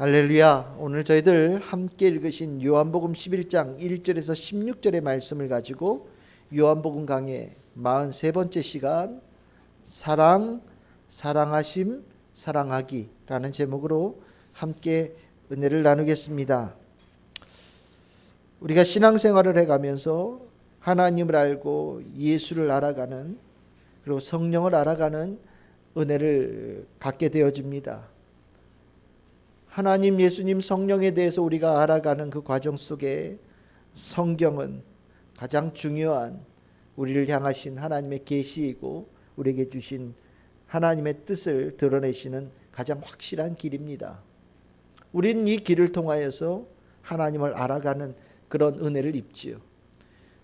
할렐루야. 오늘 저희들 함께 읽으신 요한복음 11장 1절에서 16절의 말씀을 가지고 요한복음 강의 43번째 시간 사랑, 사랑하심, 사랑하기라는 제목으로 함께 은혜를 나누겠습니다. 우리가 신앙생활을 해가면서 하나님을 알고 예수를 알아가는, 그리고 성령을 알아가는 은혜를 갖게 되어집니다. 하나님, 예수님, 성령에 대해서 우리가 알아가는 그 과정 속에 성경은 가장 중요한 우리를 향하신 하나님의 계시이고 우리에게 주신 하나님의 뜻을 드러내시는 가장 확실한 길입니다. 우리는 이 길을 통하여서 하나님을 알아가는 그런 은혜를 입지요.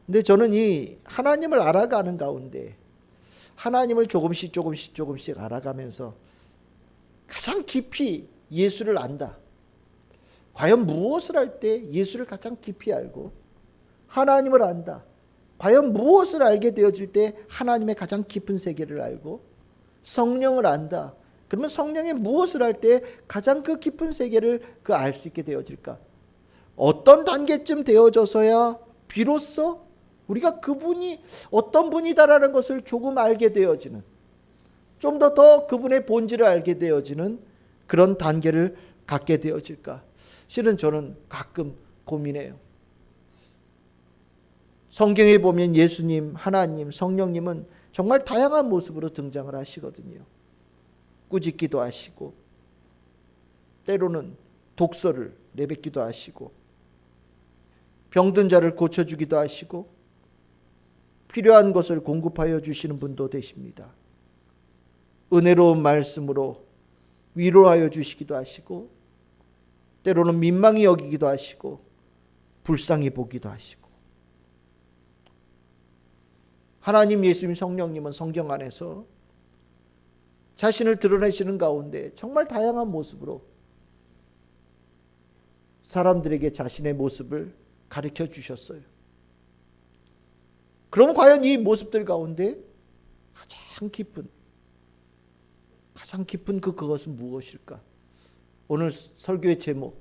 근데 저는 이 하나님을 알아가는 가운데 하나님을 조금씩 알아가면서 가장 깊이 예수를 안다. 과연 무엇을 할 때 예수를 가장 깊이 알고 하나님을 안다. 과연 무엇을 알게 되어질 때 하나님의 가장 깊은 세계를 알고 성령을 안다. 그러면 성령의 무엇을 할 때 가장 그 깊은 세계를 알 수 있게 되어질까? 어떤 단계쯤 되어져서야 비로소 우리가 그분이 어떤 분이다라는 것을 조금 알게 되어지는, 좀 더 그분의 본질을 알게 되어지는 그런 단계를 갖게 되어질까? 실은 저는 가끔 고민해요. 성경에 보면 예수님, 하나님, 성령님은 정말 다양한 모습으로 등장을 하시거든요. 꾸짖기도 하시고, 때로는 독소를 내뱉기도 하시고, 병든 자를 고쳐주기도 하시고, 필요한 것을 공급하여 주시는 분도 되십니다. 은혜로운 말씀으로 위로하여 주시기도 하시고, 때로는 민망히 여기기도 하시고, 불쌍히 보기도 하시고. 하나님, 예수님, 성령님은 성경 안에서 자신을 드러내시는 가운데 정말 다양한 모습으로 사람들에게 자신의 모습을 가르쳐 주셨어요. 그럼 과연 이 모습들 가운데 가장 깊은 그것은 무엇일까? 오늘 설교의 제목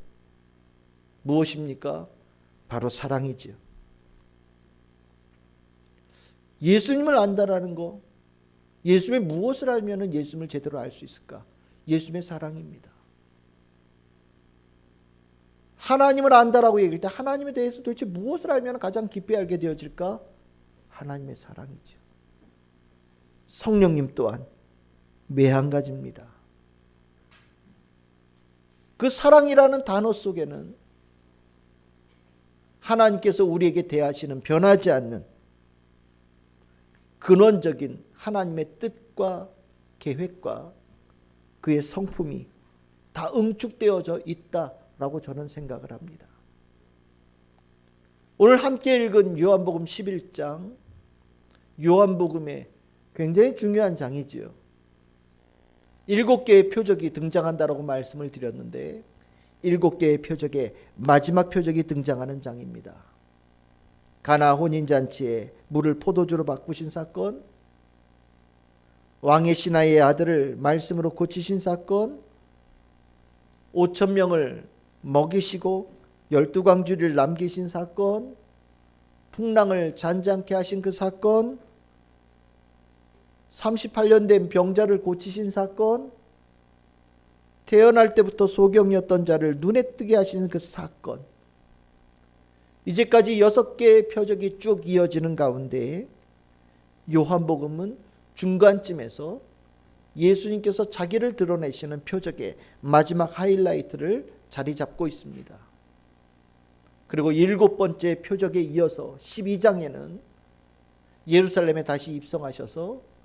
무엇입니까? 바로 사랑이지요. 예수님을 안다라는 거, 예수님의 무엇을 알면 예수님을 제대로 알 수 있을까? 예수님의 사랑입니다. 하나님을 안다라고 얘기할 때 하나님에 대해서 도대체 무엇을 알면 가장 깊이 알게 되어질까? 하나님의 사랑이죠. 성령님 또한 매한가지입니다. 그 사랑이라는 단어 속에는 하나님께서 우리에게 대하시는 변하지 않는 근원적인 하나님의 뜻과 계획과 그의 성품이 다 응축되어져 있다라고 저는 생각을 합니다. 오늘 함께 읽은 요한복음 11장, 요한복음의 굉장히 중요한 장이지요. 7개의 표적이 등장한다라고 말씀을 드렸는데 7개의 표적의 마지막 표적이 등장하는 장입니다. 가나 혼인잔치에 물을 포도주로 바꾸신 사건, 왕의 신하의 아들을 말씀으로 고치신 사건, 5,000명을 먹이시고 12광주리를 남기신 사건, 풍랑을 잔잔케 하신 그 사건, 38년 된 병자를 고치신 사건, 태어날 때부터 소경이었던 자를 눈에 뜨게 하신 그 사건, 이제까지 6개의 표적이 쭉 이어지는 가운데 요한복음은 중간쯤에서 예수님께서 자기를 드러내시는 표적의 마지막 하이라이트를 자리 잡고 있습니다. 그리고 7번째 표적에 이어서 12장에는 예루살렘에 다시 입성하셔서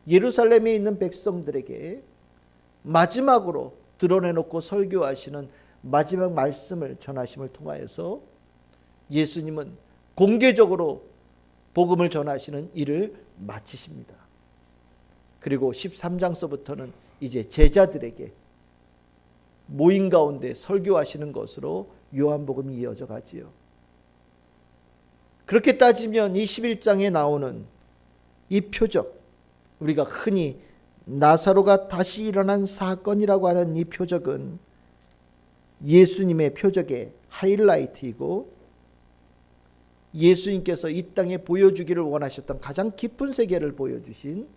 예루살렘에 있는 백성들에게 마지막으로 드러내놓고 설교하시는 마지막 말씀을 전하심을 통하여서 예수님은 공개적으로 복음을 전하시는 일을 마치십니다. 그리고 13장서부터는 이제 제자들에게 모임 가운데 설교하시는 것으로 요한복음이 이어져 가지요. 그렇게 따지면 이 11장에 나오는 이 표적, 우리가 흔히 나사로가 다시 일어난 사건이라고 하는 이 표적은 예수님의 표적의 하이라이트이고 예수님께서 이 땅에 보여주기를 원하셨던 가장 깊은 세계를 보여주신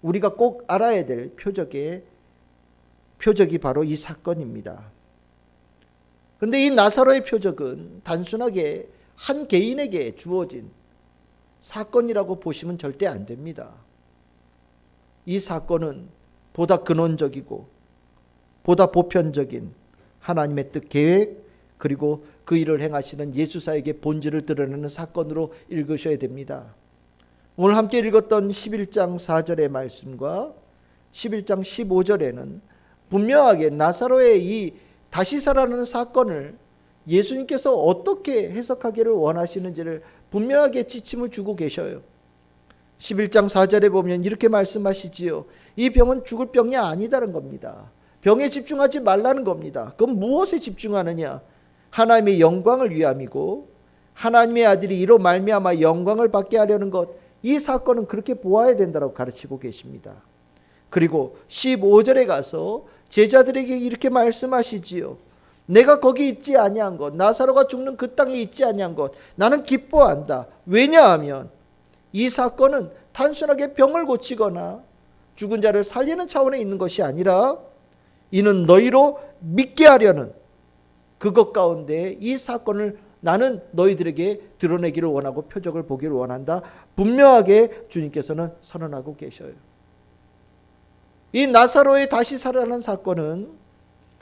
우리가 꼭 알아야 될 표적이 바로 이 사건입니다. 그런데 이 나사로의 표적은 단순하게 한 개인에게 주어진 사건이라고 보시면 절대 안 됩니다. 이 사건은 보다 근원적이고 보다 보편적인 하나님의 뜻 계획 그리고 그 일을 행하시는 예수사역의 본질을 드러내는 사건으로 읽으셔야 됩니다. 오늘 함께 읽었던 11장 4절의 말씀과 11장 15절에는 분명하게 나사로의 이 다시 살아나는 사건을 예수님께서 어떻게 해석하기를 원하시는지를 분명하게 지침을 주고 계셔요. 11장 4절에 보면 이렇게 말씀하시지요. 이 병은 죽을 병이 아니다는 겁니다. 병에 집중하지 말라는 겁니다. 그럼 무엇에 집중하느냐? 하나님의 영광을 위함이고 하나님의 아들이 이로 말미암아 영광을 받게 하려는 것, 이 사건은 그렇게 보아야 된다고 가르치고 계십니다. 그리고 15절에 가서 제자들에게 이렇게 말씀하시지요. 내가 거기 있지 아니한 것, 나사로가 죽는 그 땅에 있지 아니한 것, 나는 기뻐한다. 왜냐하면 이 사건은 단순하게 병을 고치거나 죽은 자를 살리는 차원에 있는 것이 아니라 이는 너희로 믿게 하려는 그것 가운데 이 사건을 나는 너희들에게 드러내기를 원하고 표적을 보기를 원한다. 분명하게 주님께서는 선언하고 계셔요. 이 나사로의 다시 살아난 사건은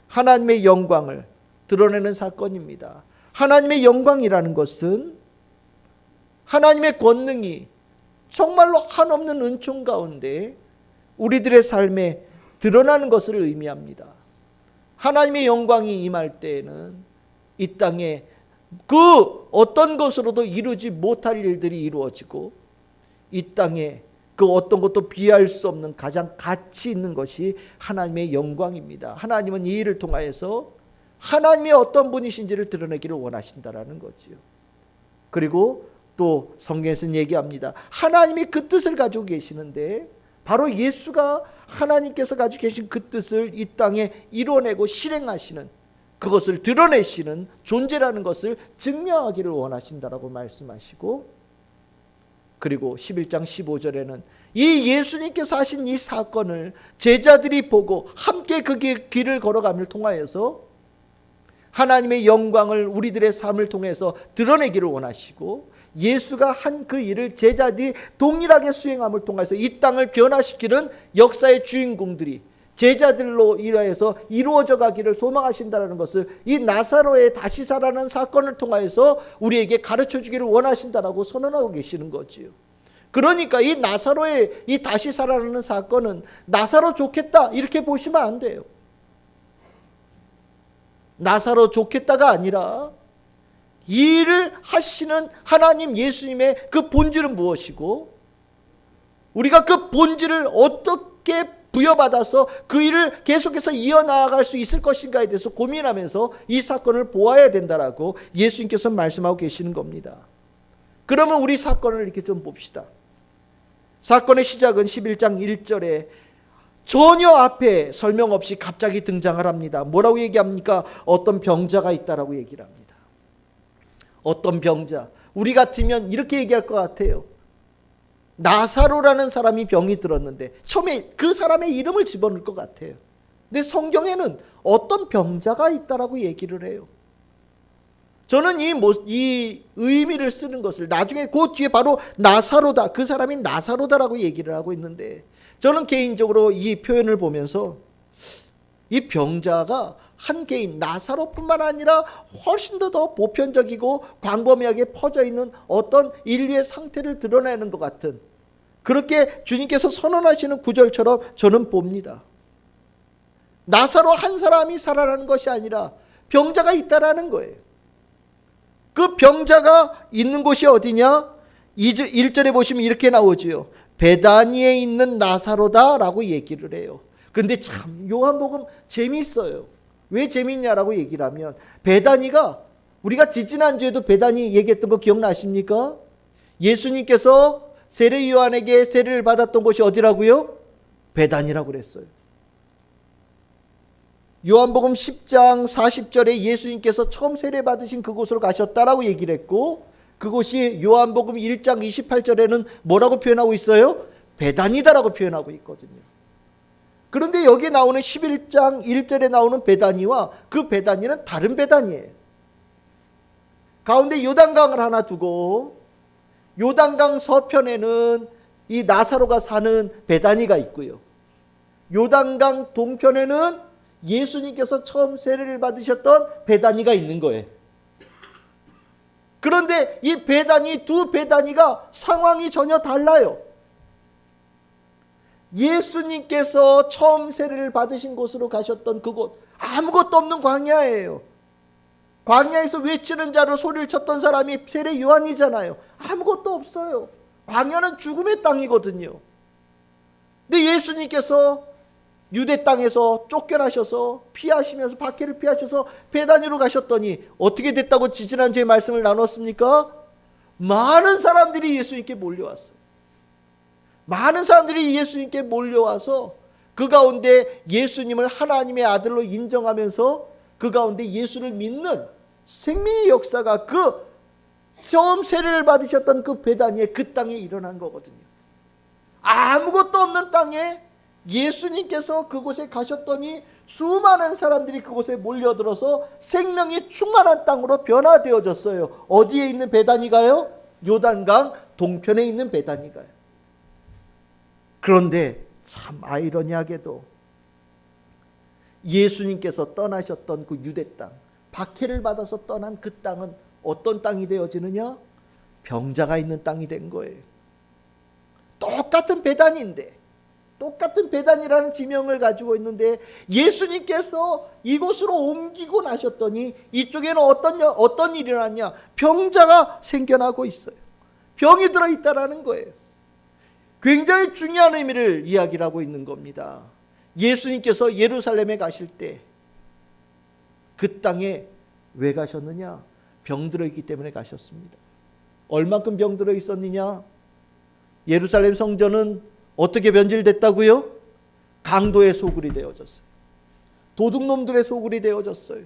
하나님의 영광을 드러내는 사건입니다. 하나님의 영광이라는 것은 하나님의 권능이 정말로 한없는 은총 가운데 우리들의 삶에 드러나는 것을 의미합니다. 하나님의 영광이 임할 때에는 이 땅에 그 어떤 것으로도 이루지 못할 일들이 이루어지고 이 땅에 그 어떤 것도 비할 수 없는 가장 가치 있는 것이 하나님의 영광입니다. 하나님은 이 일을 통하여서 하나님의 어떤 분이신지를 드러내기를 원하신다라는 거지요. 그리고 또 성경에서는 얘기합니다. 하나님이 그 뜻을 가지고 계시는데 바로 예수가 하나님께서 가지고 계신 그 뜻을 이 땅에 이뤄내고 실행하시는, 그것을 드러내시는 존재라는 것을 증명하기를 원하신다라고 말씀하시고, 그리고 11장 15절에는 이 예수님께서 하신 이 사건을 제자들이 보고 함께 그 길을 걸어감을 통하여서 하나님의 영광을 우리들의 삶을 통해서 드러내기를 원하시고, 예수가 한 그 일을 제자들이 동일하게 수행함을 통해서 이 땅을 변화시키는 역사의 주인공들이 제자들로 인하여서 이루어져 가기를 소망하신다는 것을 이 나사로의 다시 살아난 사건을 통하여서 우리에게 가르쳐 주기를 원하신다라고 선언하고 계시는 거지요. 그러니까 이 나사로의 이 다시 살아나는 사건은 나사로 좋겠다 이렇게 보시면 안 돼요. 나사로 좋겠다가 아니라 이 일을 하시는 하나님 예수님의 그 본질은 무엇이고 우리가 그 본질을 어떻게 부여받아서 그 일을 계속해서 이어나갈 수 있을 것인가에 대해서 고민하면서 이 사건을 보아야 된다라고 예수님께서 말씀하고 계시는 겁니다. 그러면 우리 사건을 이렇게 좀 봅시다. 사건의 시작은 11장 1절에 전혀 앞에 설명 없이 갑자기 등장을 합니다. 뭐라고 얘기합니까? 어떤 병자가 있다라고 얘기를 합니다. 어떤 병자, 우리 같으면 이렇게 얘기할 것 같아요. 나사로라는 사람이 병이 들었는데 처음에 그 사람의 이름을 집어넣을 것 같아요. 근데 성경에는 어떤 병자가 있다라고 얘기를 해요. 저는 이 의미를 쓰는 것을 나중에 그 뒤에 바로 나사로다, 그 사람이 나사로다라고 얘기를 하고 있는데, 저는 개인적으로 이 표현을 보면서 이 병자가 한 개인 나사로뿐만 아니라 훨씬 더 보편적이고 광범위하게 퍼져 있는 어떤 인류의 상태를 드러내는 것 같은, 그렇게 주님께서 선언하시는 구절처럼 저는 봅니다. 나사로 한 사람이 살아나는 것이 아니라 병자가 있다라는 거예요. 그 병자가 있는 곳이 어디냐? 1절에 보시면 이렇게 나오지요. 베다니에 있는 나사로다라고 얘기를 해요. 그런데 참 요한복음 재미있어요. 왜 재미있냐라고 얘기를 하면, 베다니가 우리가 지지난주에도 베다니 얘기했던 거 기억나십니까? 예수님께서 세례 요한에게 세례를 받았던 곳이 어디라고요? 베다니라고 그랬어요. 요한복음 10장 40절에 예수님께서 처음 세례받으신 그곳으로 가셨다라고 얘기를 했고, 그곳이 요한복음 1장 28절에는 뭐라고 표현하고 있어요? 베다니다라고 표현하고 있거든요. 그런데 여기 나오는 11장 1절에 나오는 베다니와 그 베다니는 다른 베다니예요. 가운데 요단강을 하나 두고 요단강 서편에는 이 나사로가 사는 베다니가 있고요. 요단강 동편에는 예수님께서 처음 세례를 받으셨던 베다니가 있는 거예요. 그런데 이 베다니, 두 베다니가 상황이 전혀 달라요. 예수님께서 처음 세례를 받으신 곳으로 가셨던 그곳, 아무것도 없는 광야예요. 광야에서 외치는 자로 소리를 쳤던 사람이 세례 요한이잖아요. 아무것도 없어요. 광야는 죽음의 땅이거든요. 근데 예수님께서 유대 땅에서 쫓겨나셔서 피하시면서 박해를 피하셔서 베다니로 가셨더니 어떻게 됐다고 지지난주에 말씀을 나눴습니까? 많은 사람들이 예수님께 몰려왔어요. 많은 사람들이 예수님께 몰려와서 그 가운데 예수님을 하나님의 아들로 인정하면서 그 가운데 예수를 믿는 생명의 역사가 그 처음 세례를 받으셨던 그 베다니의 그 땅에 일어난 거거든요. 아무것도 없는 땅에 예수님께서 그곳에 가셨더니 수많은 사람들이 그곳에 몰려들어서 생명이 충만한 땅으로 변화되어졌어요. 어디에 있는 베다니가요? 요단강 동편에 있는 베다니가요. 그런데 참 아이러니하게도 예수님께서 떠나셨던 그 유대 땅, 박해를 받아서 떠난 그 땅은 어떤 땅이 되어지느냐? 병자가 있는 땅이 된 거예요. 똑같은 베다니인데, 똑같은 베다니라는 지명을 가지고 있는데 예수님께서 이곳으로 옮기고 나셨더니 이쪽에는 어떤 일이 일어났냐? 병자가 생겨나고 있어요. 병이 들어있다라는 거예요. 굉장히 중요한 의미를 이야기를 하고 있는 겁니다. 예수님께서 예루살렘에 가실 때 그 땅에 왜 가셨느냐? 병들어 있기 때문에 가셨습니다. 얼만큼 병들어 있었느냐? 예루살렘 성전은 어떻게 변질됐다고요? 강도의 소굴이 되어졌어요. 도둑놈들의 소굴이 되어졌어요.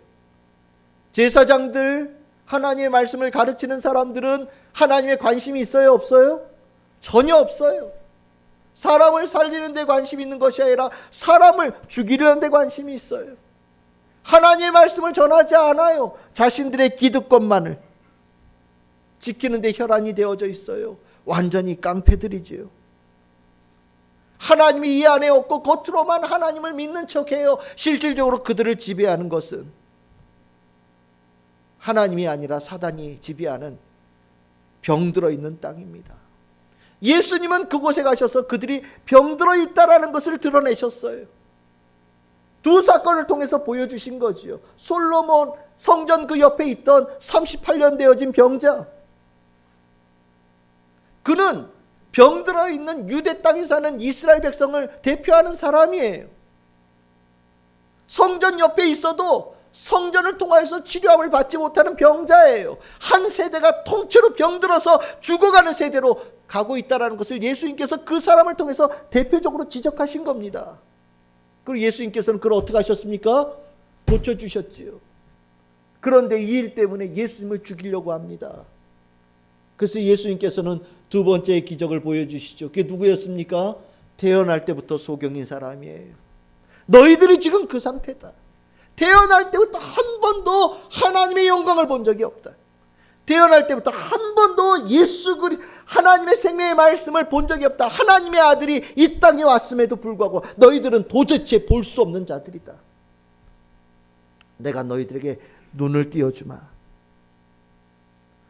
제사장들, 하나님의 말씀을 가르치는 사람들은 하나님에 관심이 있어요? 없어요? 전혀 없어요. 사람을 살리는 데 관심이 있는 것이 아니라 사람을 죽이려는 데 관심이 있어요. 하나님의 말씀을 전하지 않아요. 자신들의 기득권만을 지키는 데 혈안이 되어져 있어요. 완전히 깡패들이지요. 하나님이 이 안에 없고 겉으로만 하나님을 믿는 척해요. 실질적으로 그들을 지배하는 것은 하나님이 아니라 사단이 지배하는 병들어 있는 땅입니다. 예수님은 그곳에 가셔서 그들이 병들어 있다라는 것을 드러내셨어요. 두 사건을 통해서 보여주신 거지요. 솔로몬 성전 그 옆에 있던 38년 되어진 병자, 그는 병들어 있는 유대 땅에 사는 이스라엘 백성을 대표하는 사람이에요. 성전 옆에 있어도 성전을 통해서 치료함을 받지 못하는 병자예요. 한 세대가 통째로 병들어서 죽어가는 세대로 가고 있다는 것을 예수님께서 그 사람을 통해서 대표적으로 지적하신 겁니다. 그리고 예수님께서는 그걸 어떻게 하셨습니까? 고쳐주셨지요. 그런데 이 일 때문에 예수님을 죽이려고 합니다. 그래서 예수님께서는 두 번째 기적을 보여주시죠. 그게 누구였습니까? 태어날 때부터 소경인 사람이에요. 너희들이 지금 그 상태다. 태어날 때부터 한 번도 하나님의 영광을 본 적이 없다. 태어날 때부터 한 번도 하나님의 생명의 말씀을 본 적이 없다. 하나님의 아들이 이 땅에 왔음에도 불구하고 너희들은 도대체 볼 수 없는 자들이다. 내가 너희들에게 눈을 띄워주마.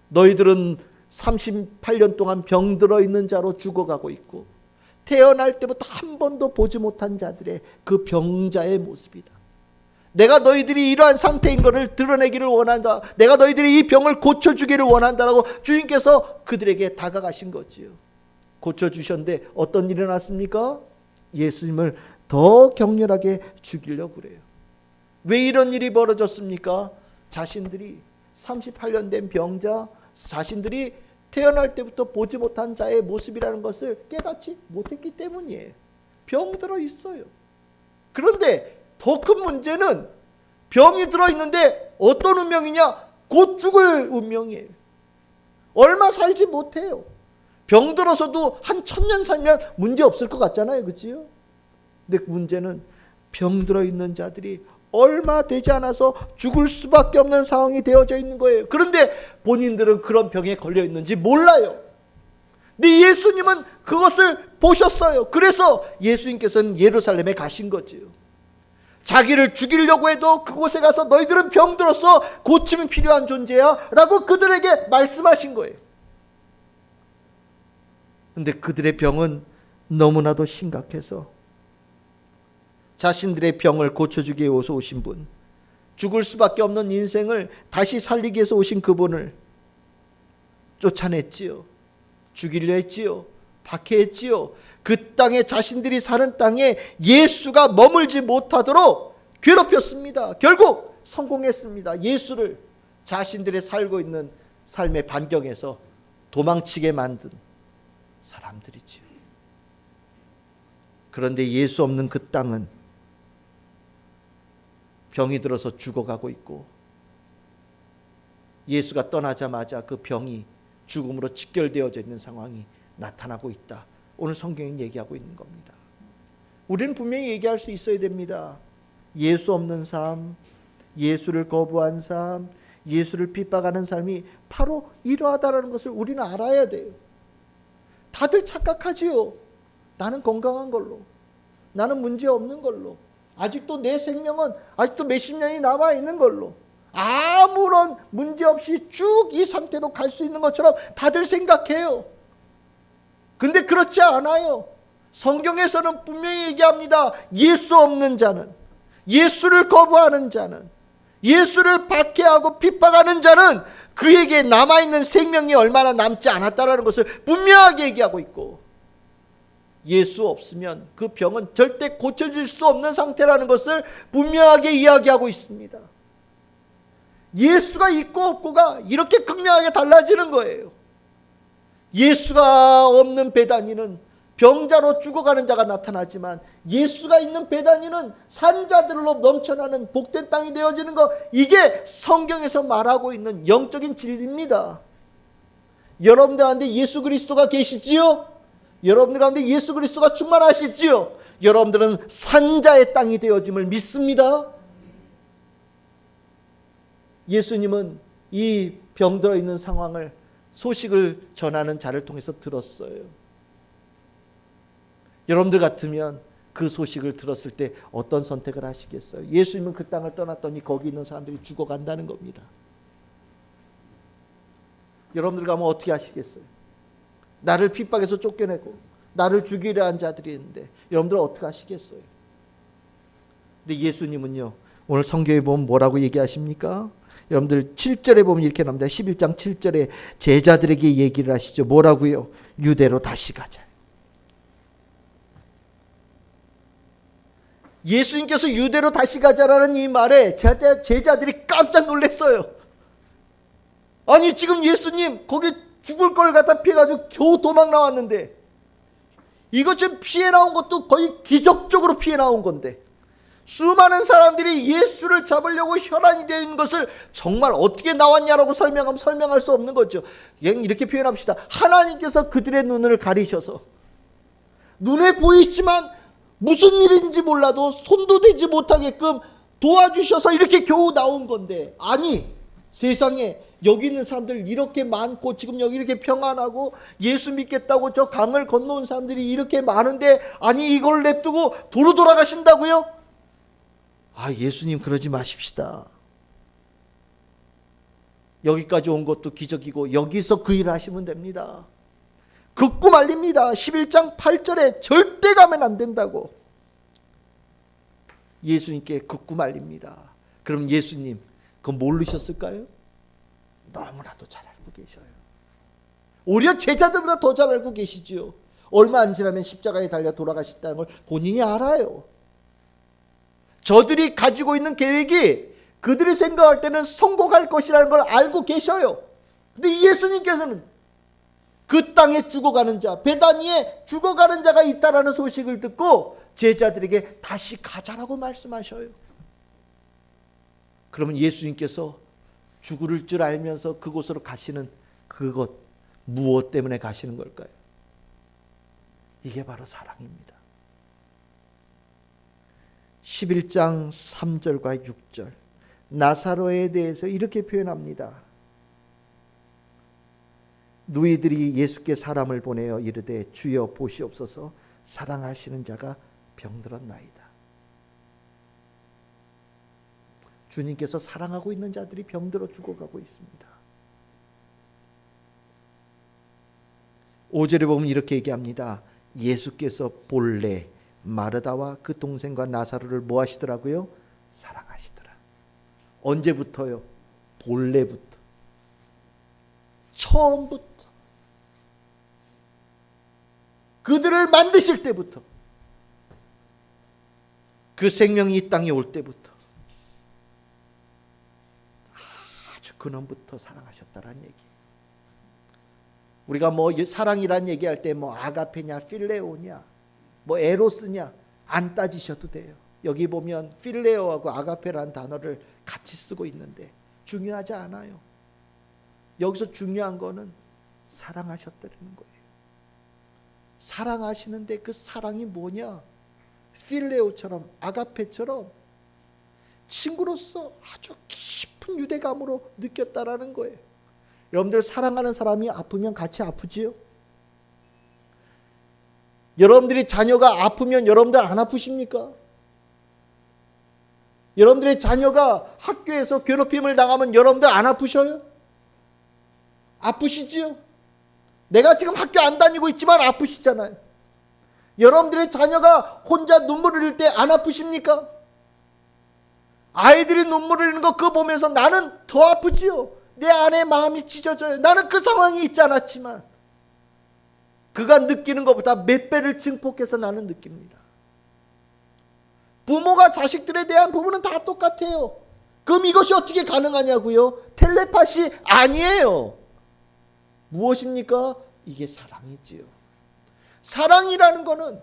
너희들은 38년 동안 병들어 있는 자로 죽어가고 있고 태어날 때부터 한 번도 보지 못한 자들의 그 병자의 모습이다. 내가 너희들이 이러한 상태인 것을 드러내기를 원한다. 내가 너희들이 이 병을 고쳐주기를 원한다라고 주님께서 그들에게 다가가신 거지요. 고쳐주셨는데 어떤 일이 났습니까? 예수님을 더 격렬하게 죽이려고 그래요. 왜 이런 일이 벌어졌습니까? 자신들이 38년 된 병자, 자신들이 태어날 때부터 보지 못한 자의 모습이라는 것을 깨닫지 못했기 때문이에요. 병들어 있어요. 그런데 더 큰 문제는 병이 들어있는데 어떤 운명이냐? 곧 죽을 운명이에요. 얼마 살지 못해요. 병 들어서도 한 1000년 살면 문제 없을 것 같잖아요. 그치요? 근데 문제는 병 들어있는 자들이 얼마 되지 않아서 죽을 수밖에 없는 상황이 되어져 있는 거예요. 그런데 본인들은 그런 병에 걸려 있는지 몰라요. 근데 예수님은 그것을 보셨어요. 그래서 예수님께서는 예루살렘에 가신 거지요. 자기를 죽이려고 해도 그곳에 가서 너희들은 병 들었어, 고침이 필요한 존재야 라고 그들에게 말씀하신 거예요. 근데 그들의 병은 너무나도 심각해서 자신들의 병을 고쳐주기 위해서 오신 분, 죽을 수밖에 없는 인생을 다시 살리기 위해서 오신 그분을 쫓아냈지요. 죽이려 했지요. 박해했지요. 그 땅에, 자신들이 사는 땅에 예수가 머물지 못하도록 괴롭혔습니다. 결국 성공했습니다. 예수를 자신들의 살고 있는 삶의 반경에서 도망치게 만든 사람들이지요. 그런데 예수 없는 그 땅은 병이 들어서 죽어가고 있고, 예수가 떠나자마자 그 병이 죽음으로 직결되어져 있는 상황이 나타나고 있다. 오늘 성경이 얘기하고 있는 겁니다. 우리는 분명히 얘기할 수 있어야 됩니다. 예수 없는 삶, 예수를 거부한 삶, 예수를 핍박하는 삶이 바로 이러하다라는 것을 우리는 알아야 돼요. 다들 착각하지요. 나는 건강한 걸로, 나는 문제 없는 걸로, 아직도 내 생명은 아직도 몇십 년이 남아있는 걸로, 아무런 문제 없이 쭉 이 상태로 갈 수 있는 것처럼 다들 생각해요. 근데 그렇지 않아요. 성경에서는 분명히 얘기합니다. 예수 없는 자는, 예수를 거부하는 자는, 예수를 박해하고 핍박하는 자는 그에게 남아있는 생명이 얼마나 남지 않았다는 것을 분명하게 얘기하고 있고, 예수 없으면 그 병은 절대 고쳐질 수 없는 상태라는 것을 분명하게 이야기하고 있습니다. 예수가 있고 없고가 이렇게 극명하게 달라지는 거예요. 예수가 없는 베다니는 병자로 죽어가는 자가 나타나지만, 예수가 있는 베다니는 산자들로 넘쳐나는 복된 땅이 되어지는 것, 이게 성경에서 말하고 있는 영적인 진리입니다. 여러분들 가운데 예수 그리스도가 계시지요? 여러분들 가운데 예수 그리스도가 충만하시지요? 여러분들은 산자의 땅이 되어짐을 믿습니다. 예수님은 이 병들어 있는 상황을, 소식을 전하는 자를 통해서 들었어요. 여러분들 같으면 그 소식을 들었을 때 어떤 선택을 하시겠어요? 예수님은 그 땅을 떠났더니 거기 있는 사람들이 죽어간다는 겁니다. 여러분들 가면 어떻게 하시겠어요? 나를 핍박해서 쫓겨내고 나를 죽이려 한 자들이 있는데 여러분들 어떻게 하시겠어요? 근데 예수님은요, 오늘 성경에 보면 뭐라고 얘기하십니까? 여러분들 7절에 보면 이렇게 나옵니다. 11장 7절에 제자들에게 얘기를 하시죠. 뭐라고요? 유대로 다시 가자. 예수님께서 유대로 다시 가자라는 이 말에 제자들이 깜짝 놀랐어요. 아니 지금 예수님 거기 죽을 걸 갖다 피해가지고 겨우 도망 나왔는데, 이것 좀 피해 나온 것도 거의 기적적으로 피해 나온 건데, 수많은 사람들이 예수를 잡으려고 혈안이 되어 있는 것을 정말 어떻게 나왔냐라고 설명하면 설명할 수 없는 거죠. 이렇게 표현합시다. 하나님께서 그들의 눈을 가리셔서 눈에 보이지만 무슨 일인지 몰라도 손도 대지 못하게끔 도와주셔서 이렇게 겨우 나온 건데, 아니 세상에 여기 있는 사람들 이렇게 많고, 지금 여기 이렇게 평안하고 예수 믿겠다고 저 강을 건너온 사람들이 이렇게 많은데, 아니 이걸 냅두고 도로 돌아가신다고요? 아, 예수님 그러지 마십시다. 여기까지 온 것도 기적이고 여기서 그 일을 하시면 됩니다. 긋고 말립니다. 11장 8절에 절대 가면 안 된다고 예수님께 긋고 말립니다. 그럼 예수님 그거 모르셨을까요? 너무나도 잘 알고 계셔요. 오히려 제자들보다 더 잘 알고 계시지요. 얼마 안 지나면 십자가에 달려 돌아가셨다는 걸 본인이 알아요. 저들이 가지고 있는 계획이 그들이 생각할 때는 성공할 것이라는 걸 알고 계셔요. 근데 예수님께서는 그 땅에 죽어가는 자, 베다니에 죽어가는 자가 있다라는 소식을 듣고 제자들에게 다시 가자라고 말씀하셔요. 그러면 예수님께서 죽을 줄 알면서 그곳으로 가시는 그것, 무엇 때문에 가시는 걸까요? 이게 바로 사랑입니다. 11장 3절과 6절 나사로에 대해서 이렇게 표현합니다. 누이들이 예수께 사람을 보내어 이르되 주여 보시옵소서 사랑하시는 자가 병들었나이다. 주님께서 사랑하고 있는 자들이 병들어 죽어가고 있습니다. 5절에 보면 이렇게 얘기합니다. 예수께서 본래 마르다와 그 동생과 나사로를 뭐 하시더라고요? 사랑하시더라. 언제부터요? 본래부터, 처음부터, 그들을 만드실 때부터, 그 생명이 이 땅에 올 때부터 아주 근원부터 사랑하셨다라는 얘기. 우리가 뭐 사랑이란 얘기할 때 뭐 아가페냐 필레오냐 뭐 에로스냐 안 따지셔도 돼요. 여기 보면 필레오하고 아가페라는 단어를 같이 쓰고 있는데 중요하지 않아요. 여기서 중요한 거는 사랑하셨다는 거예요. 사랑하시는데 그 사랑이 뭐냐? 필레오처럼 아가페처럼 친구로서 아주 깊은 유대감으로 느꼈다라는 거예요. 여러분들 사랑하는 사람이 아프면 같이 아프지요? 여러분들이 자녀가 아프면 여러분들 안 아프십니까? 여러분들의 자녀가 학교에서 괴롭힘을 당하면 여러분들 안 아프셔요? 아프시지요? 내가 지금 학교 안 다니고 있지만 아프시잖아요. 여러분들의 자녀가 혼자 눈물을 흘릴 때 안 아프십니까? 아이들이 눈물을 흘리는 거 그거 보면서 나는 더 아프지요. 내 안에 마음이 찢어져요. 나는 그 상황이 있지 않았지만 그가 느끼는 것보다 몇 배를 증폭해서 나는 느낍니다. 부모가 자식들에 대한 부분은 다 똑같아요. 그럼 이것이 어떻게 가능하냐고요? 텔레파시 아니에요. 무엇입니까? 이게 사랑이지요. 사랑이라는 거는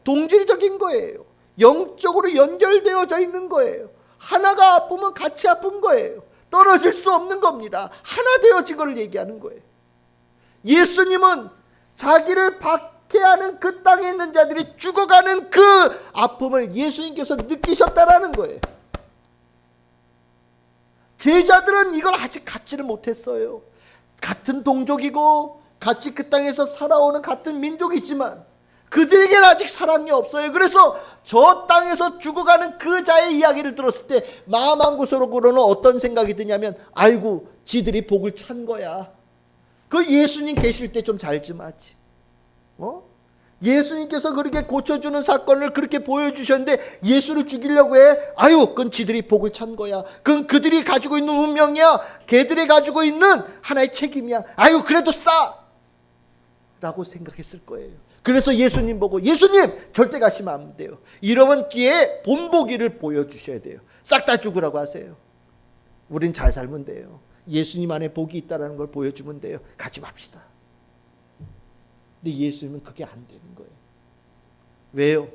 동질적인 거예요. 영적으로 연결되어져 있는 거예요. 하나가 아프면 같이 아픈 거예요. 떨어질 수 없는 겁니다. 하나 되어진 걸 얘기하는 거예요. 예수님은 자기를 박해하는 그 땅에 있는 자들이 죽어가는 그 아픔을 예수님께서 느끼셨다라는 거예요. 제자들은 이걸 아직 갖지를 못했어요. 같은 동족이고 같이 그 땅에서 살아오는 같은 민족이지만 그들에게는 아직 사랑이 없어요. 그래서 저 땅에서 죽어가는 그 자의 이야기를 들었을 때 마음 한구석으로는 어떤 생각이 드냐면 아이고 지들이 복을 찬 거야. 그 예수님 계실 때 좀 잘 좀 하지. 예수님께서 그렇게 고쳐주는 사건을 그렇게 보여주셨는데 예수를 죽이려고 해? 아유 그건 지들이 복을 찬 거야. 그건 그들이 가지고 있는 운명이야. 걔들이 가지고 있는 하나의 책임이야. 아유 그래도 싸! 라고 생각했을 거예요. 그래서 예수님 보고 예수님 절대 가시면 안 돼요. 이러면 기회에 본보기를 보여주셔야 돼요. 싹 다 죽으라고 하세요. 우린 잘 살면 돼요. 예수님 안에 복이 있다는 걸 보여주면 돼요. 가지 맙시다. 근데 예수님은 그게 안 되는 거예요. 왜요?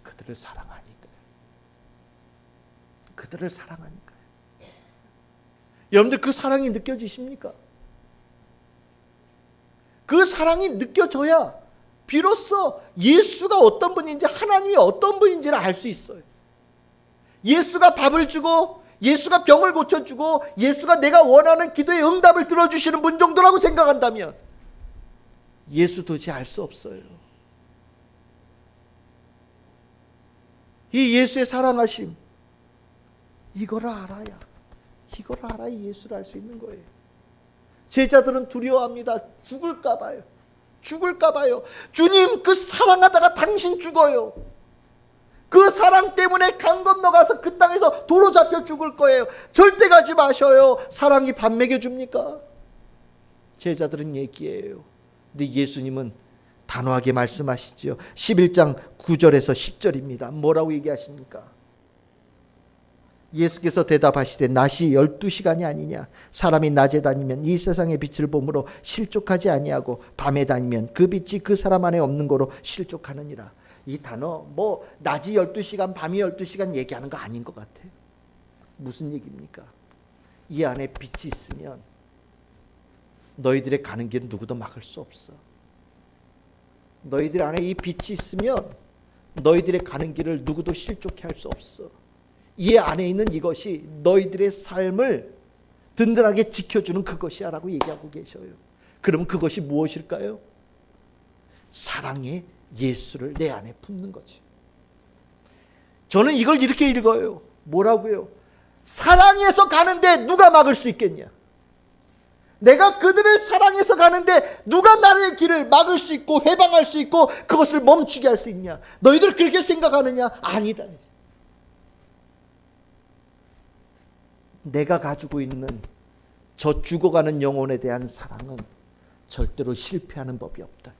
그들을 사랑하니까요. 그들을 사랑하니까요. 여러분들 그 사랑이 느껴지십니까? 그 사랑이 느껴져야 비로소 예수가 어떤 분인지 하나님이 어떤 분인지를 알 수 있어요. 예수가 밥을 주고 예수가 병을 고쳐주고 예수가 내가 원하는 기도의 응답을 들어주시는 분 정도라고 생각한다면 예수 도저히 알 수 없어요. 이 예수의 사랑하심 이거를 알아야 예수를 알 수 있는 거예요. 제자들은 두려워합니다. 죽을까 봐요. 주님 그 사랑하다가 당신 죽어요. 그 사랑 때문에 강 건너가서 그 땅에서 도로 잡혀 죽을 거예요. 절대 가지 마셔요. 사랑이 밥 먹여줍니까? 제자들은 얘기해요. 근데 예수님은 단호하게 말씀하시죠. 11장 9절에서 10절입니다. 뭐라고 얘기하십니까? 예수께서 대답하시되 낮이 12시간이 아니냐. 사람이 낮에 다니면 이 세상의 빛을 보므로 실족하지 아니하고 밤에 다니면 그 빛이 그 사람 안에 없는 거로 실족하느니라. 이 단어 뭐 낮이 12시간 밤이 12시간 얘기하는 거 아닌 것 같아요. 무슨 얘기입니까? 이 안에 빛이 있으면 너희들의 가는 길은 누구도 막을 수 없어. 너희들 안에 이 빛이 있으면 너희들의 가는 길을 누구도 실족해 할 수 없어. 이 안에 있는 이것이 너희들의 삶을 든든하게 지켜주는 그것이야 라고 얘기하고 계셔요. 그럼 그것이 무엇일까요? 사랑의 예수를 내 안에 품는 거지. 저는 이걸 이렇게 읽어요. 뭐라고요? 사랑해서 가는데 누가 막을 수 있겠냐? 내가 그들을 사랑해서 가는데 누가 나의 길을 막을 수 있고 해방할 수 있고 그것을 멈추게 할 수 있냐? 너희들 그렇게 생각하느냐? 아니다. 내가 가지고 있는 저 죽어가는 영혼에 대한 사랑은 절대로 실패하는 법이 없다.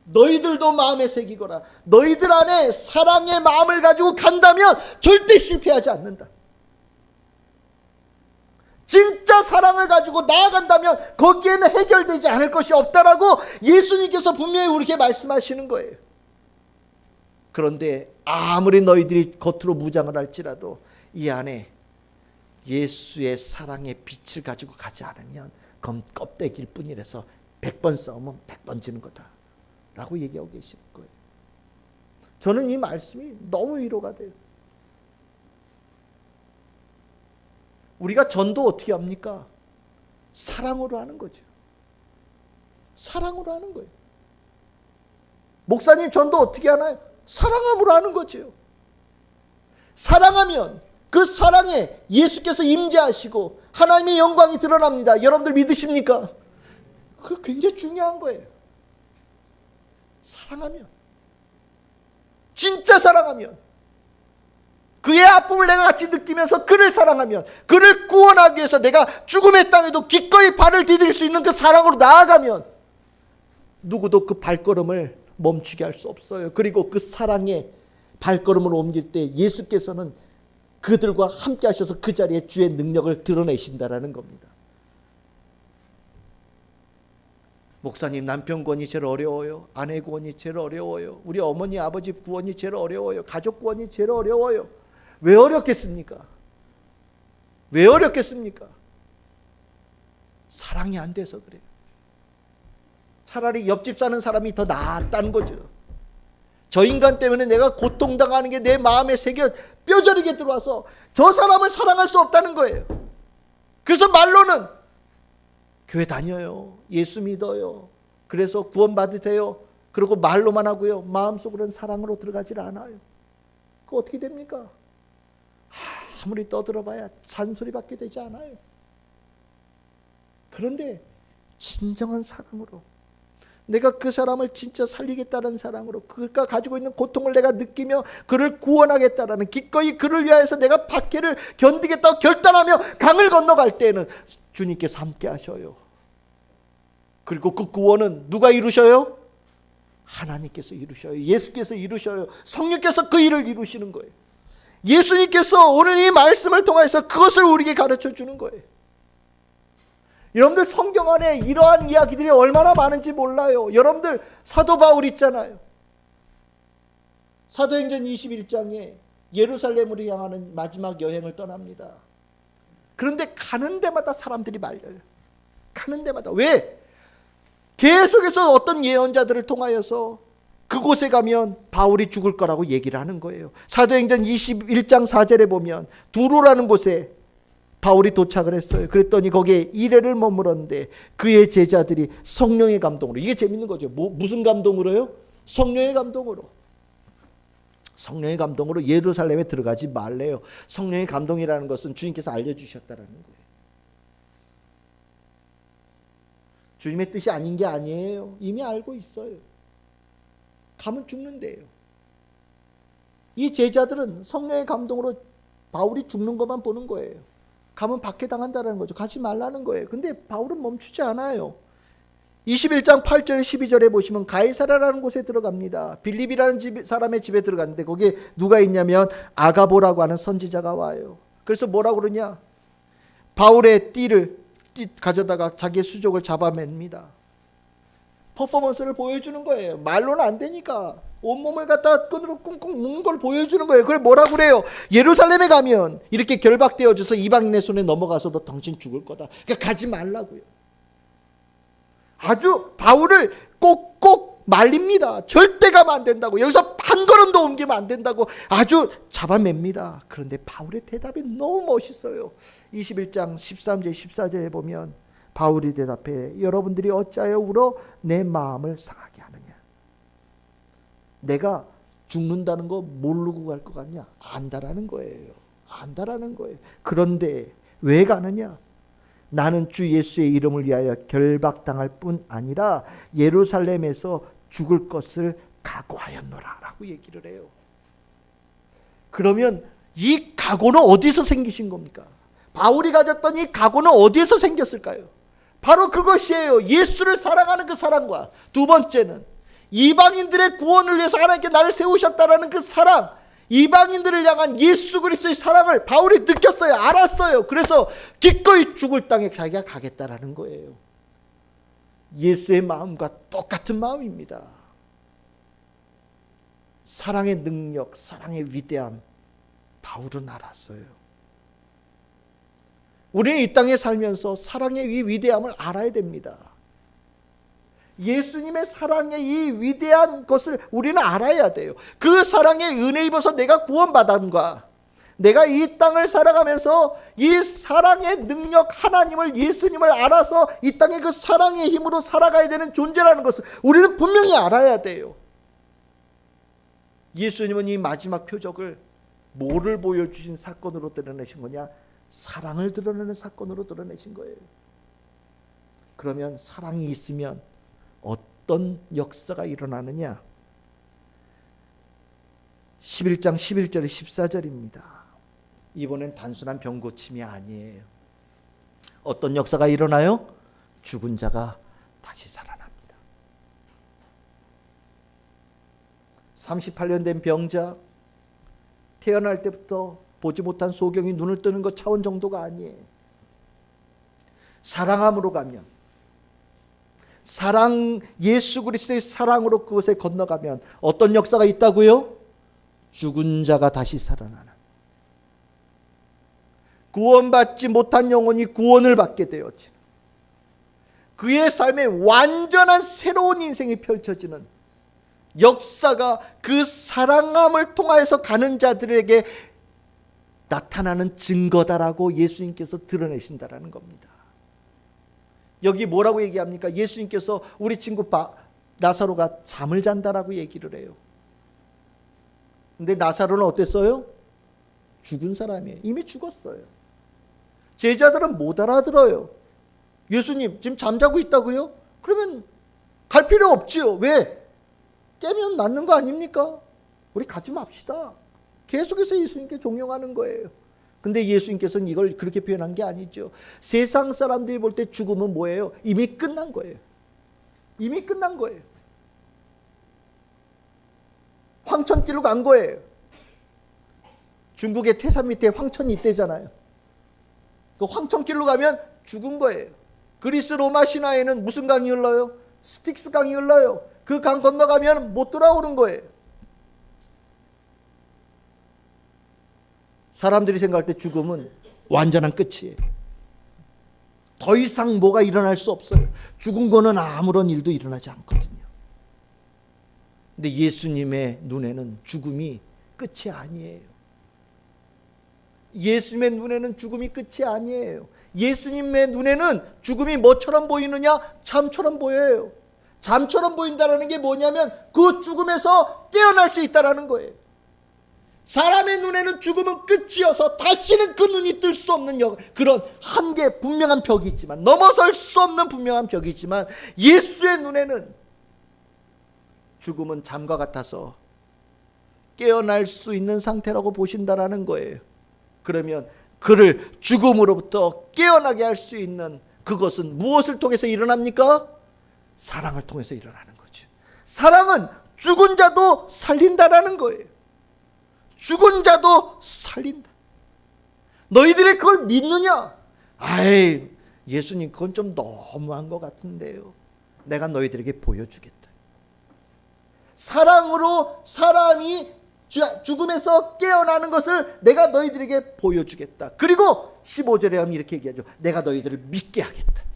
너희들도 마음에 새기거라. 너희들 안에 사랑의 마음을 가지고 간다면 절대 실패하지 않는다. 진짜 사랑을 가지고 나아간다면 거기에는 해결되지 않을 것이 없다라고 예수님께서 분명히 우리에게 말씀하시는 거예요. 그런데 아무리 너희들이 겉으로 무장을 할지라도 이 안에 예수의 사랑의 빛을 가지고 가지 않으면 그건 껍데기일 뿐이라서 100번 싸우면 100번 지는 거다 라고 얘기하고 계시는 거예요. 저는 이 말씀이 너무 위로가 돼요. 우리가 전도 어떻게 합니까? 사랑으로 하는 거죠. 사랑으로 하는 거예요. 목사님 전도 어떻게 하나요? 사랑함으로 하는 거죠. 사랑하면 그 사랑에 예수께서 임재하시고 하나님의 영광이 드러납니다. 여러분들 믿으십니까? 그거 굉장히 중요한 거예요. 사랑하면, 진짜 사랑하면, 그의 아픔을 내가 같이 느끼면서 그를 사랑하면, 그를 구원하기 위해서 내가 죽음의 땅에도 기꺼이 발을 디딜 수 있는 그 사랑으로 나아가면 누구도 그 발걸음을 멈추게 할 수 없어요. 그리고 그 사랑의 발걸음을 옮길 때 예수께서는 그들과 함께 하셔서 그 자리에 주의 능력을 드러내신다라는 겁니다. 목사님, 남편 구원이 제일 어려워요. 아내 구원이 제일 어려워요. 우리 어머니 아버지 구원이 제일 어려워요. 가족 구원이 제일 어려워요. 왜 어렵겠습니까? 왜 어렵겠습니까? 사랑이 안 돼서 그래요. 차라리 옆집 사는 사람이 더 낫다는 거죠. 저 인간 때문에 내가 고통당하는 게 내 마음에 새겨 뼈저리게 들어와서 저 사람을 사랑할 수 없다는 거예요. 그래서 말로는 교회 다녀요. 예수 믿어요. 그래서 구원 받으세요. 그리고 말로만 하고요. 마음속으로는 사랑으로 들어가질 않아요. 그거 어떻게 됩니까? 아무리 떠들어봐야 잔소리밖에 되지 않아요. 그런데 진정한 사랑으로, 내가 그 사람을 진짜 살리겠다는 사랑으로, 그가 가지고 있는 고통을 내가 느끼며 그를 구원하겠다라는, 기꺼이 그를 위하여서 내가 박해를 견디겠다고 결단하며 강을 건너갈 때에는 주님께서 함께 하셔요. 그리고 그 구원은 누가 이루셔요? 하나님께서 이루셔요. 예수께서 이루셔요. 성령께서 그 일을 이루시는 거예요. 예수님께서 오늘 이 말씀을 통해서 그것을 우리에게 가르쳐 주는 거예요. 여러분들 성경 안에 이러한 이야기들이 얼마나 많은지 몰라요. 여러분들 사도 바울 있잖아요. 사도행전 21장에 예루살렘으로 향하는 마지막 여행을 떠납니다. 그런데 가는 데마다 사람들이 말려요. 가는 데마다. 왜? 계속해서 어떤 예언자들을 통하여서 그곳에 가면 바울이 죽을 거라고 얘기를 하는 거예요. 사도행전 21장 4절에 보면 두로라는 곳에 바울이 도착을 했어요. 그랬더니 거기에 이래를 머물었는데 그의 제자들이 성령의 감동으로, 이게 재밌는 거죠. 무슨 감동으로요? 성령의 감동으로. 성령의 감동으로 예루살렘에 들어가지 말래요. 성령의 감동이라는 것은 주님께서 알려주셨다라는 거예요. 주님의 뜻이 아닌 게 아니에요. 이미 알고 있어요. 가면 죽는데요. 이 제자들은 성령의 감동으로 바울이 죽는 것만 보는 거예요. 가면 박해당한다는 거죠. 가지 말라는 거예요. 근데 바울은 멈추지 않아요. 21장 8절 12절에 보시면 가이사라라는 곳에 들어갑니다. 빌립이라는 사람의 집에 들어갔는데 거기에 누가 있냐면 아가보라고 하는 선지자가 와요. 그래서 뭐라고 그러냐? 바울의 띠 가져다가 자기의 수족을 잡아맵니다. 퍼포먼스를 보여주는 거예요. 말로는 안 되니까 온몸을 갖다 끈으로 꽁꽁 묶는 걸 보여주는 거예요. 그걸 뭐라고 그래요? 예루살렘에 가면 이렇게 결박되어져서 이방인의 손에 넘어가서도 당신 죽을 거다. 그러니까 가지 말라고요. 아주 바울을 꼭꼭 말립니다. 절대 가면 안 된다고. 여기서 한 걸음도 옮기면 안 된다고 아주 잡아맵니다. 그런데 바울의 대답이 너무 멋있어요. 21장 13절 14절에 보면 바울이 대답해 여러분들이 어찌하여 울어 내 마음을 상하게 하느냐. 내가 죽는다는 거 모르고 갈 것 같냐? 안다라는 거예요. 안다라는 거예요. 그런데 왜 가느냐? 나는 주 예수의 이름을 위하여 결박당할 뿐 아니라 예루살렘에서 죽을 것을 각오하였노라 라고 얘기를 해요. 그러면 이 각오는 어디서 생기신 겁니까? 바울이 가졌던 이 각오는 어디에서 생겼을까요? 바로 그것이에요. 예수를 사랑하는 그 사랑과 두 번째는 이방인들의 구원을 위해서 하나님께 나를 세우셨다라는 그 사랑, 이방인들을 향한 예수 그리스도의 사랑을 바울이 느꼈어요. 알았어요. 그래서 기꺼이 죽을 땅에 자기가 가겠다라는 거예요. 예수의 마음과 똑같은 마음입니다. 사랑의 능력, 사랑의 위대함 바울은 알았어요. 우리는 이 땅에 살면서 사랑의 이 위대함을 알아야 됩니다. 예수님의 사랑의 이 위대한 것을 우리는 알아야 돼요. 그 사랑에 은혜 입어서 내가 구원받음과 내가 이 땅을 살아가면서 이 사랑의 능력 하나님을 예수님을 알아서 이 땅에 그 사랑의 힘으로 살아가야 되는 존재라는 것을 우리는 분명히 알아야 돼요. 예수님은 이 마지막 표적을 뭐를 보여주신 사건으로 드러내신 거냐? 사랑을 드러내는 사건으로 드러내신 거예요. 그러면 사랑이 있으면 어떤 역사가 일어나느냐? 11장 11절 14절입니다. 이번엔 단순한 병고침이 아니에요. 어떤 역사가 일어나요? 죽은 자가 다시 살아납니다. 38년 된 병자, 태어날 때부터 보지 못한 소경이 눈을 뜨는 것 차원 정도가 아니에요. 사랑함으로 가면, 사랑, 예수 그리스도의 사랑으로 그것에 건너가면 어떤 역사가 있다고요? 죽은 자가 다시 살아나는, 구원받지 못한 영혼이 구원을 받게 되어지는, 그의 삶에 완전한 새로운 인생이 펼쳐지는 역사가 그 사랑함을 통하여서 가는 자들에게 나타나는 증거다라고 예수님께서 드러내신다라는 겁니다. 여기 뭐라고 얘기합니까? 예수님께서 우리 친구 나사로가 잠을 잔다라고 얘기를 해요. 근데 나사로는 어땠어요? 죽은 사람이에요. 이미 죽었어요. 제자들은 못 알아들어요. 예수님 지금 잠자고 있다고요? 그러면 갈 필요 없지요. 왜? 깨면 낫는 거 아닙니까? 우리 가지 맙시다. 계속해서 예수님께 종용하는 거예요. 근데 예수님께서는 이걸 그렇게 표현한 게 아니죠. 세상 사람들이 볼 때 죽음은 뭐예요? 이미 끝난 거예요. 이미 끝난 거예요. 황천길로 간 거예요. 중국의 태산 밑에 황천이 있대잖아요. 그 황천길로 가면 죽은 거예요. 그리스 로마 신화에는 무슨 강이 흘러요? 스틱스 강이 흘러요. 그 강 건너가면 못 돌아오는 거예요. 사람들이 생각할 때 죽음은 완전한 끝이에요. 더 이상 뭐가 일어날 수 없어요. 죽은 거는 아무런 일도 일어나지 않거든요. 근데 예수님의 눈에는 죽음이 끝이 아니에요. 예수님의 눈에는 죽음이 끝이 아니에요. 예수님의 눈에는 죽음이 뭐처럼 보이느냐? 잠처럼 보여요. 잠처럼 보인다는 게 뭐냐면 그 죽음에서 깨어날 수 있다는 거예요. 사람의 눈에는 죽음은 끝이어서 다시는 그 눈이 뜰 수 없는 그런 한계, 분명한 벽이 있지만, 넘어설 수 없는 분명한 벽이 있지만, 예수의 눈에는 죽음은 잠과 같아서 깨어날 수 있는 상태라고 보신다라는 거예요. 그러면 그를 죽음으로부터 깨어나게 할 수 있는 그것은 무엇을 통해서 일어납니까? 사랑을 통해서 일어나는 거죠. 사랑은 죽은 자도 살린다라는 거예요. 죽은 자도 살린다. 너희들이 그걸 믿느냐? 아이, 예수님 그건 좀 너무한 것 같은데요. 내가 너희들에게 보여주겠다. 사랑으로 사람이 죽음에서 깨어나는 것을 내가 너희들에게 보여주겠다. 그리고 15절에 하면 이렇게 얘기하죠. 내가 너희들을 믿게 하겠다.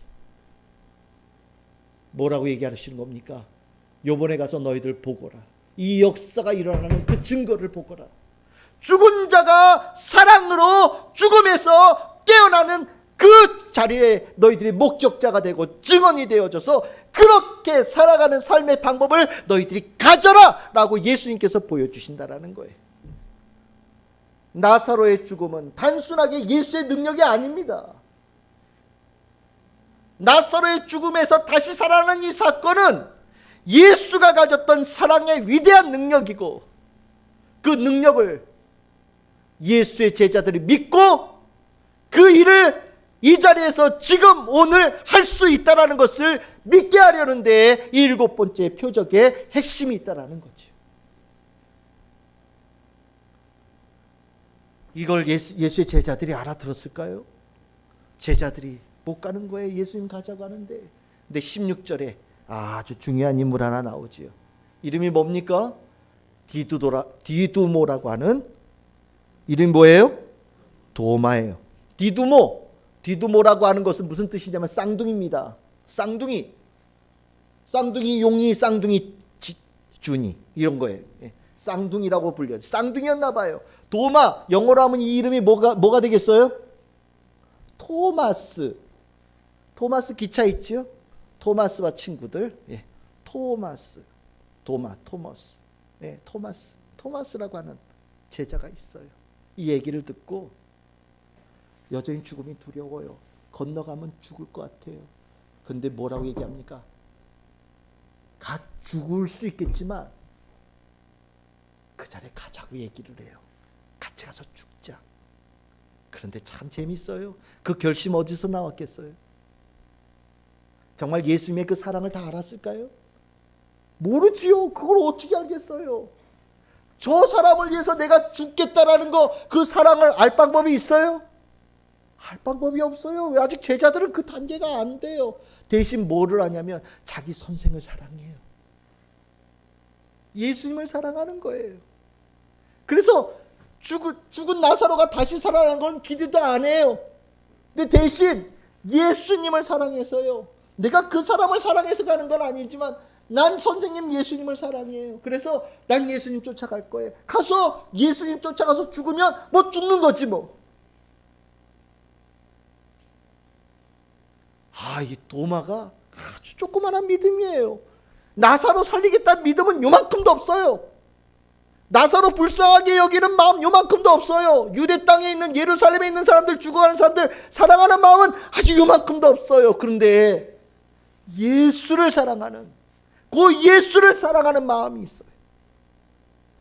뭐라고 얘기하시는 겁니까? 요번에 가서 너희들 보거라. 이 역사가 일어나는 그 증거를 보거라. 죽은 자가 사랑으로 죽음에서 깨어나는 그 자리에 너희들이 목격자가 되고 증언이 되어져서 그렇게 살아가는 삶의 방법을 너희들이 가져라 라고 예수님께서 보여주신다라는 거예요. 나사로의 죽음은 단순하게 예수의 능력이 아닙니다. 나사로의 죽음에서 다시 살아나는 이 사건은 예수가 가졌던 사랑의 위대한 능력이고, 그 능력을 예수의 제자들이 믿고 그 일을 이 자리에서 지금 오늘 할 수 있다라는 것을 믿게 하려는 데에 이 7번째 표적의 핵심이 있다라는 거죠. 이걸 예수의 제자들이 알아들었을까요? 제자들이 못 가는 거예요. 예수님 가자고 하는데. 근데 16절에 아주 중요한 인물 하나 나오지요. 이름이 뭡니까? 디두모라고 하는, 이름이 뭐예요? 도마예요. 디두모라고 하는 것은 무슨 뜻이냐면 쌍둥이입니다. 쌍둥이, 용이, 쌍둥이 준이, 이런 거예요. 쌍둥이라고 불려요. 쌍둥이였나 봐요. 도마, 영어로 하면 이 이름이 뭐가 되겠어요? 토마스 기차 있죠? 토마스와 친구들. 토마스라고 하는 제자가 있어요. 이 얘기를 듣고 여전히 죽음이 두려워요. 건너가면 죽을 것 같아요. 근데 뭐라고 얘기합니까? 죽을 수 있겠지만 그 자리에 가자고 얘기를 해요. 같이 가서 죽자. 그런데 참 재밌어요. 그 결심 어디서 나왔겠어요? 정말 예수님의 그 사랑을 다 알았을까요? 모르지요. 그걸 어떻게 알겠어요? 저 사람을 위해서 내가 죽겠다라는 거, 그 사랑을 알 방법이 있어요? 할 방법이 없어요. 왜 아직 제자들은 그 단계가 안 돼요. 대신 뭐를 하냐면 자기 선생을 사랑해요. 예수님을 사랑하는 거예요. 그래서 죽은 나사로가 다시 살아나는 건 기대도 안 해요. 근데 대신 예수님을 사랑해서요. 내가 그 사람을 사랑해서 가는 건 아니지만 난 선생님 예수님을 사랑해요. 그래서 난 예수님 쫓아갈 거예요. 가서 예수님 쫓아가서 죽으면 뭐 죽는 거지 뭐. 이 도마가 아주 조그만한 믿음이에요. 나사로 살리겠다는 믿음은 요만큼도 없어요. 나사로 불쌍하게 여기는 마음 요만큼도 없어요. 유대 땅에 있는, 예루살렘에 있는 사람들, 죽어가는 사람들 사랑하는 마음은 아주 요만큼도 없어요. 그런데 예수를 사랑하는 마음이 있어요.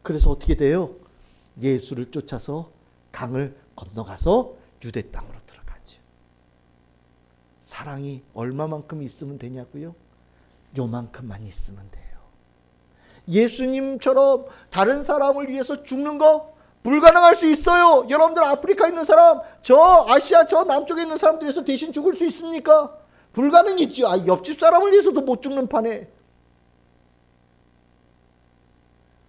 그래서 어떻게 돼요? 예수를 쫓아서 강을 건너가서 유대 땅으로 들어가죠. 사랑이 얼마만큼 있으면 되냐고요? 요만큼만 있으면 돼요. 예수님처럼 다른 사람을 위해서 죽는 거 불가능할 수 있어요. 여러분들 아프리카에 있는 사람, 저 아시아 저 남쪽에 있는 사람들 위해서 대신 죽을 수 있습니까? 불가능이죠. 옆집 사람을 위해서도 못 죽는 판에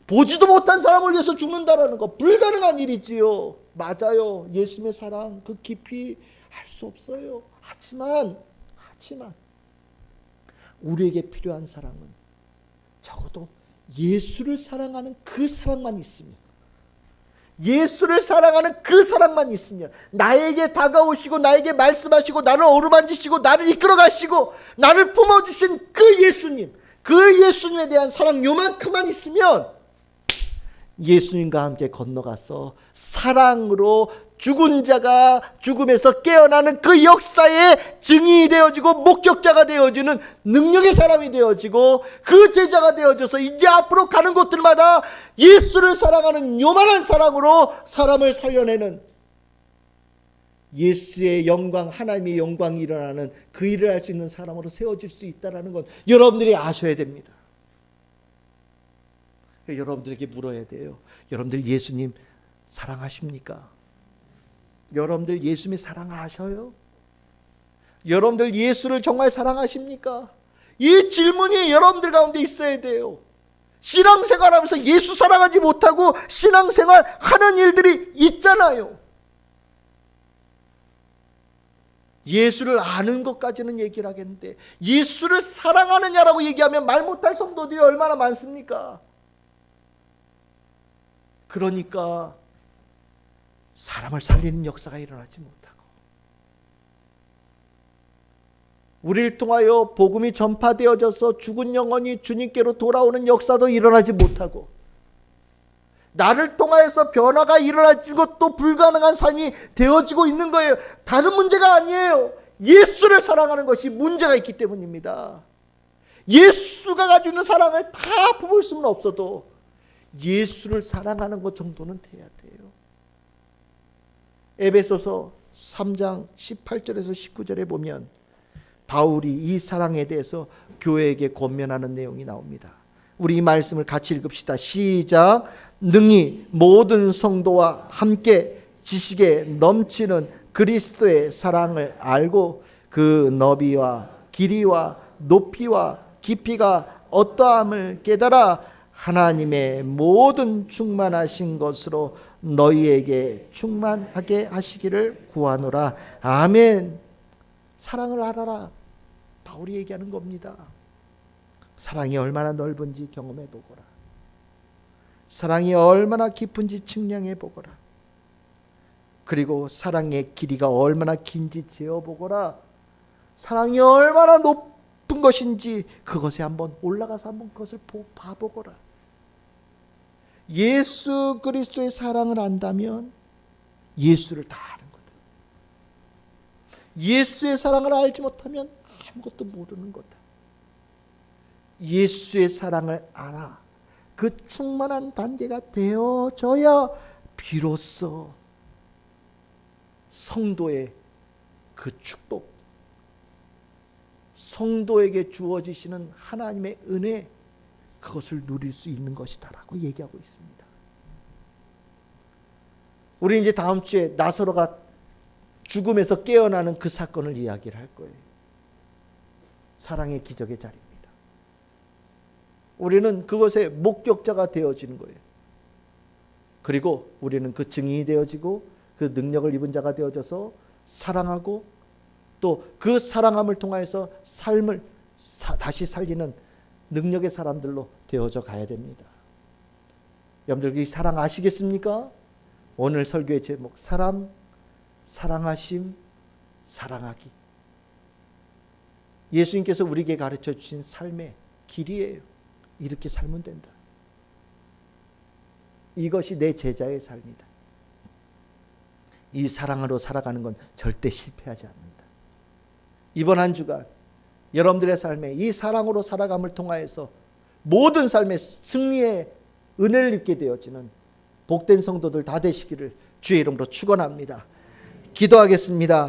보지도 못한 사람을 위해서 죽는다라는 거 불가능한 일이지요. 맞아요. 예수님의 사랑 그 깊이 알 수 없어요. 하지만 우리에게 필요한 사랑은 적어도 예수를 사랑하는 그 사랑만 있으면, 예수를 사랑하는 그 사랑만 있으면, 나에게 다가오시고 나에게 말씀하시고 나를 어루만지시고 나를 이끌어 가시고 나를 품어주신 그 예수님에 대한 사랑 요만큼만 있으면 예수님과 함께 건너가서 사랑으로 죽은 자가 죽음에서 깨어나는 그 역사의 증인이 되어지고 목격자가 되어지는 능력의 사람이 되어지고 그 제자가 되어져서 이제 앞으로 가는 곳들마다 예수를 사랑하는 요만한 사랑으로 사람을 살려내는 예수의 영광, 하나님의 영광이 일어나는 그 일을 할 수 있는 사람으로 세워질 수 있다는 건 여러분들이 아셔야 됩니다. 여러분들에게 물어야 돼요. 여러분들 예수님 사랑하십니까? 여러분들 예수님의 사랑을 아셔요? 여러분들 예수를 정말 사랑하십니까? 이 질문이 여러분들 가운데 있어야 돼요. 신앙생활하면서 예수 사랑하지 못하고 신앙생활 하는 일들이 있잖아요. 예수를 아는 것까지는 얘기를 하겠는데 예수를 사랑하느냐라고 얘기하면 말 못할 성도들이 얼마나 많습니까? 그러니까 사람을 살리는 역사가 일어나지 못하고, 우리를 통하여 복음이 전파되어져서 죽은 영혼이 주님께로 돌아오는 역사도 일어나지 못하고, 나를 통하여서 변화가 일어나지고 또 불가능한 삶이 되어지고 있는 거예요. 다른 문제가 아니에요. 예수를 사랑하는 것이 문제가 있기 때문입니다. 예수가 가지고 있는 사랑을 다 품을 수는 없어도 예수를 사랑하는 것 정도는 돼야 돼요. 에베소서 3장 18절에서 19절에 보면 바울이 이 사랑에 대해서 교회에게 권면하는 내용이 나옵니다. 우리 이 말씀을 같이 읽읍시다. 시작. 능히 모든 성도와 함께 지식에 넘치는 그리스도의 사랑을 알고 그 너비와 길이와 높이와 깊이가 어떠함을 깨달아 하나님의 모든 충만하신 것으로 너희에게 충만하게 하시기를 구하노라. 아멘. 사랑을 알아라. 바울이 얘기하는 겁니다. 사랑이 얼마나 넓은지 경험해 보거라. 사랑이 얼마나 깊은지 측량해 보거라. 그리고 사랑의 길이가 얼마나 긴지 재어보거라. 사랑이 얼마나 높은 것인지 그것에 한번 올라가서 한번 그것을 봐보거라. 예수 그리스도의 사랑을 안다면 예수를 다 아는 거다. 예수의 사랑을 알지 못하면 아무것도 모르는 거다. 예수의 사랑을 알아. 그 충만한 단계가 되어져야 비로소 성도의 그 축복, 성도에게 주어지시는 하나님의 은혜, 그것을 누릴 수 있는 것이다라고 얘기하고 있습니다. 우리 이제 다음 주에 나사로가 죽음에서 깨어나는 그 사건을 이야기를 할 거예요. 사랑의 기적의 자리입니다. 우리는 그것의 목격자가 되어지는 거예요. 그리고 우리는 그 증인이 되어지고 그 능력을 입은 자가 되어져서 사랑하고 또 그 사랑함을 통하여서 삶을 다시 살리는 능력의 사람들로 되어져 가야 됩니다. 여러분들 이 사랑 아시겠습니까? 오늘 설교의 제목 사랑, 사랑하심, 사랑하기. 예수님께서 우리에게 가르쳐 주신 삶의 길이에요. 이렇게 살면 된다. 이것이 내 제자의 삶이다. 이 사랑으로 살아가는 건 절대 실패하지 않는다. 이번 한 주간 여러분들의 삶에 이 사랑으로 살아감을 통하여서 모든 삶의 승리의 은혜를 입게 되어지는 복된 성도들 다 되시기를 주의 이름으로 축원합니다. 기도하겠습니다.